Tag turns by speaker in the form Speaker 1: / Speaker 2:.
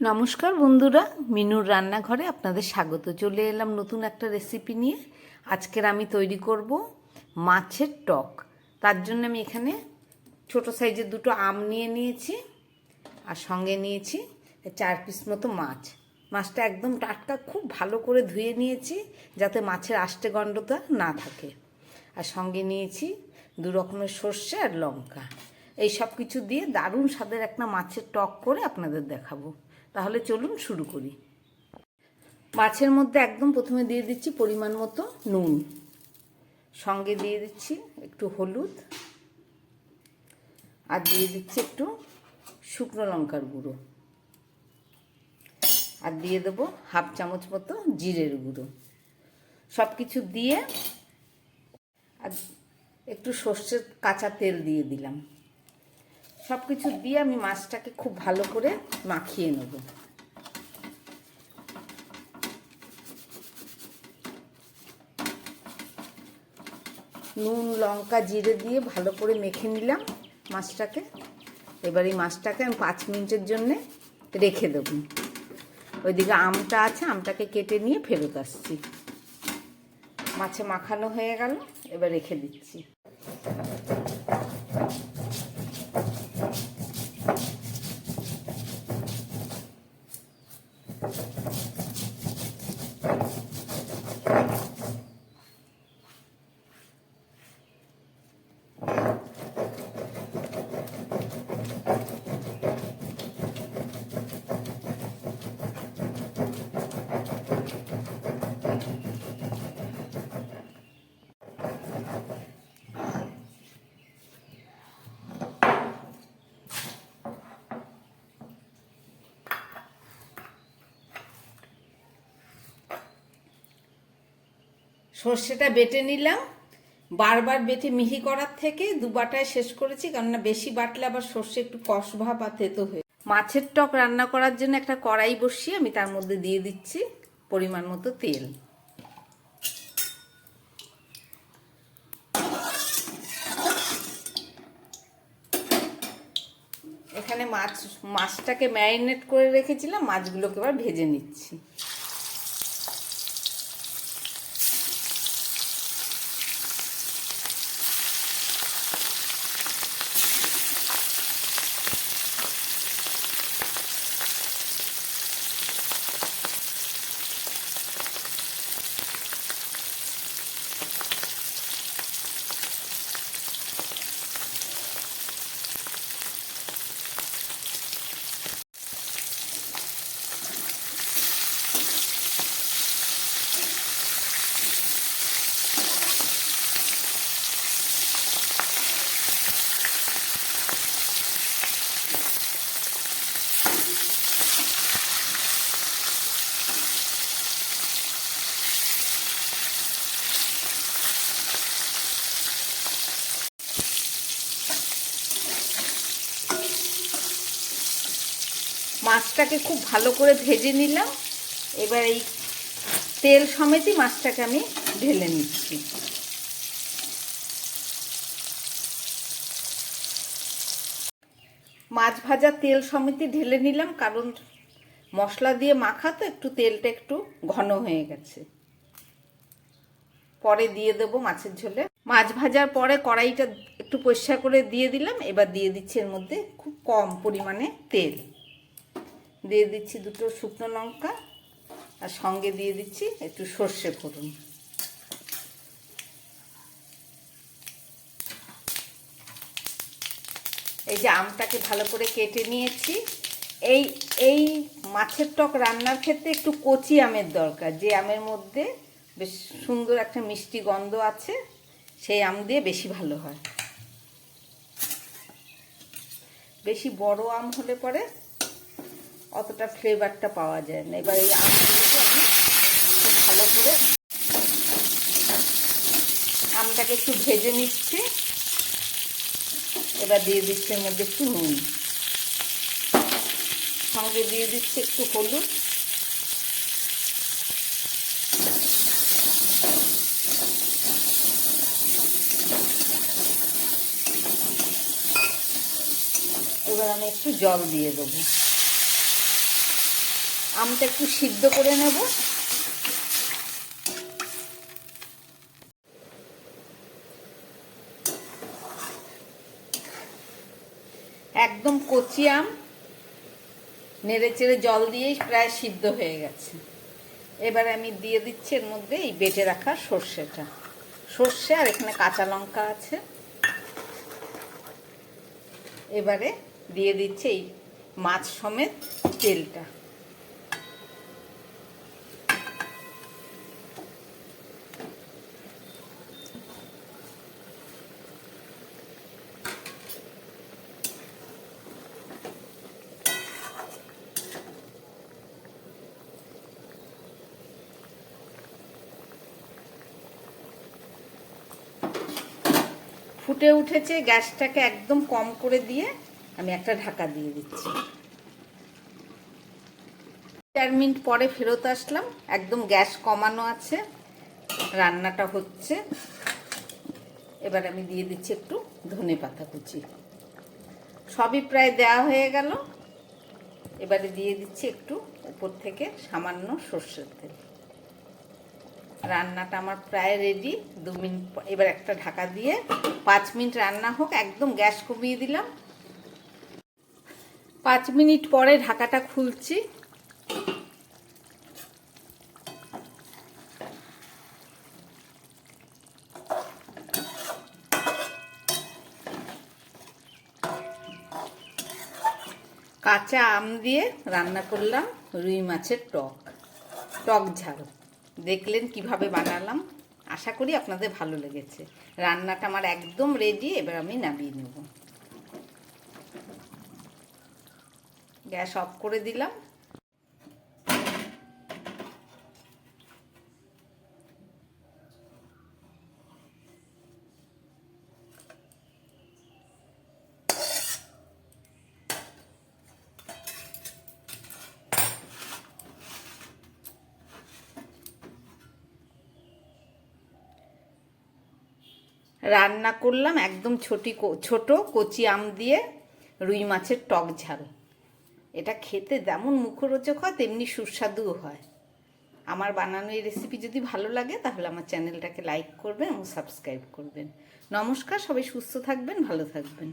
Speaker 1: নমস্কার বন্ধুরা, মিনুর রান্নাঘরে আপনাদের স্বাগত। চলে এলাম নতুন একটা রেসিপি নিয়ে। আজকের আমি তৈরি করব মাছের টক। তার জন্য আমি এখানে ছোট সাইজের দুটো আম নিয়ে নিয়েছি, আর সঙ্গে নিয়েছি 4 পিস মতো মাছ। মাছটা একদম টাটকা, খুব ভালো করে ধুয়ে নিয়েছি যাতে মাছের আষ্টে গন্ধটা না থাকে। আর সঙ্গে নিয়েছি 2 রকমের সর্ষে আর লঙ্কা। এই সব কিছু দিয়ে দারুণ স্বাদের একটা মাছের টক করে আপনাদের দেখাবো। তাহলে চলুন শুরু করি। মাছের মধ্যে একদম প্রথমে দিয়ে দিচ্ছি পরিমাণ মতো নুন, সঙ্গে দিয়ে দিচ্ছি একটু হলুদ, আর দিয়ে দিচ্ছি একটু শুকনো লঙ্কার গুঁড়ো, আর দিয়ে দেবো 1/2 চামচ মতো জিরের গুঁড়ো। সব কিছু দিয়ে আর একটু সর্ষের কাঁচা তেল দিয়ে দিলাম। সব কিছু দিয়ে আমি মাছটাকে খুব ভালো করে মাখিয়ে নেব। নুন লঙ্কা জিরে দিয়ে ভালো করে মেখে নিলাম মাছটাকে। এবার এই মাছটাকে আমি 5 মিনিটের জন্যে রেখে দেব। ওইদিকে আমটা আছে, আমটাকে কেটে নিয়ে ফেরত আসছি। মাছে মাখানো হয়ে গেল, এবার রেখে দিচ্ছি। সর্ষেটা বেটে নিলাম। বারবার বেটে মিহি করার থেকে 2 বাটায় শেষ করেছি, কেননা বেশি বাটলে আবার সর্ষে একটু কষ ভাব আর তেতো হয়ে। মাছের টক রান্না করার জন্য একটা কড়াই বসিয়ে আমি তার মধ্যে দিয়ে দিচ্ছি পরিমাণ মতো তেল। এখানে মাছটাকে ম্যারিনেট করে রেখেছিলাম, মাছগুলোকে এবার ভেজে নিচ্ছি। মাছটাকে খুব ভালো করে ভেজে নিলাম। এবার এই তেল সমেতই মাছটাকে আমি ঢেলে নিচ্ছি। মাছ ভাজা তেল সমেতই ঢেলে নিলাম, কারণ মশলা দিয়ে মাখা তো একটু তেলটা একটু ঘন হয়ে গেছে। পরে দিয়ে দেবো মাছের ঝোলে। মাছ ভাজার পরে কড়াইটা একটু পরিষ্কার করে দিয়ে দিলাম। এবার দিয়ে দিচ্ছি এর মধ্যে খুব কম পরিমাণে তেল, দিয়ে দিচ্ছি 2টো শুকনো লঙ্কা, আর সঙ্গে দিয়ে দিচ্ছি একটু সর্ষে ফোড়ন। এই যে আমটাকে ভালো করে কেটে নিয়েছি। এই মাছের টক রান্নার ক্ষেত্রে একটু কচি আমের দরকার, যে আমের মধ্যে বেশ সুন্দর একটা মিষ্টি গন্ধ আছে, সেই আম দিয়ে বেশি ভালো হয়। বেশি বড় আম হলে পরে অতটা ফ্লেভারটা পাওয়া যায় না। এবার এই আমগুলোকে আমি খুব ভালো করে আমটাকে একটু ভেজে নিচ্ছি। এবার দিয়ে দিচ্ছি এর মধ্যে একটু নুন, সঙ্গে দিয়ে দিচ্ছি একটু হলুদ, এবার আমি একটু জল দিয়ে দেবো। আমটা একটু সিদ্ধ করে নেব। একদম কচি আম, নেড়ে চেড়ে জল দিয়েই প্রায় সিদ্ধ হয়ে গেছে। এবারে আমি দিয়ে দিচ্ছি এর মধ্যে এই বেটে রাখা সর্ষেটা, সর্ষে আর এখানে কাঁচা লঙ্কা আছে। এবারে দিয়ে দিচ্ছি এই মাছ সমেত তেলটা। ফুটে উঠেছে, গ্যাসটাকে একদম কম করে দিয়ে আমি একটা ঢাকা দিয়ে দিচ্ছি। 4 মিনিট পরে ফেরত আসলাম, একদম গ্যাস কমানো আছে, রান্নাটা হচ্ছে। এবার আমি দিয়ে দিচ্ছি একটু ধনেপাতা কুচি। সবই প্রায় দেওয়া হয়ে গেল। এবারে দিয়ে দিচ্ছি একটু উপর থেকে সামান্য সর্ষের তেল। রান্নাটা আমার প্রায় রেডি। 2 মিনিট এবার একটা ঢাকা দিয়ে 5 মিনিট রান্না হোক, একদম গ্যাস কমিয়ে দিলাম। 5 মিনিট পরে ঢাকাটা খুলছি। কাঁচা আম দিয়ে রান্না করলাম রুই মাছের টক, টক ঝাল। দেখলেন কিভাবে বানালাম, আশা করি আপনাদের ভালো লেগেছে। রান্নাটা আমার একদম রেডি। এবার আমি নামিয়ে নেব। গ্যাস অফ করে দিলাম। রান্না করলাম একদম ছোট কচি আম দিয়ে রুই মাছের টক ঝাল। এটা খেতে যেমন মুখরোচক হয় তেমনি সুস্বাদুও হয়। আমার বানানো এই রেসিপি যদি ভালো লাগে তাহলে আমার চ্যানেলটাকে লাইক করবেন এবং সাবস্ক্রাইব করবেন। নমস্কার, সবাই সুস্থ থাকবেন, ভালো থাকবেন।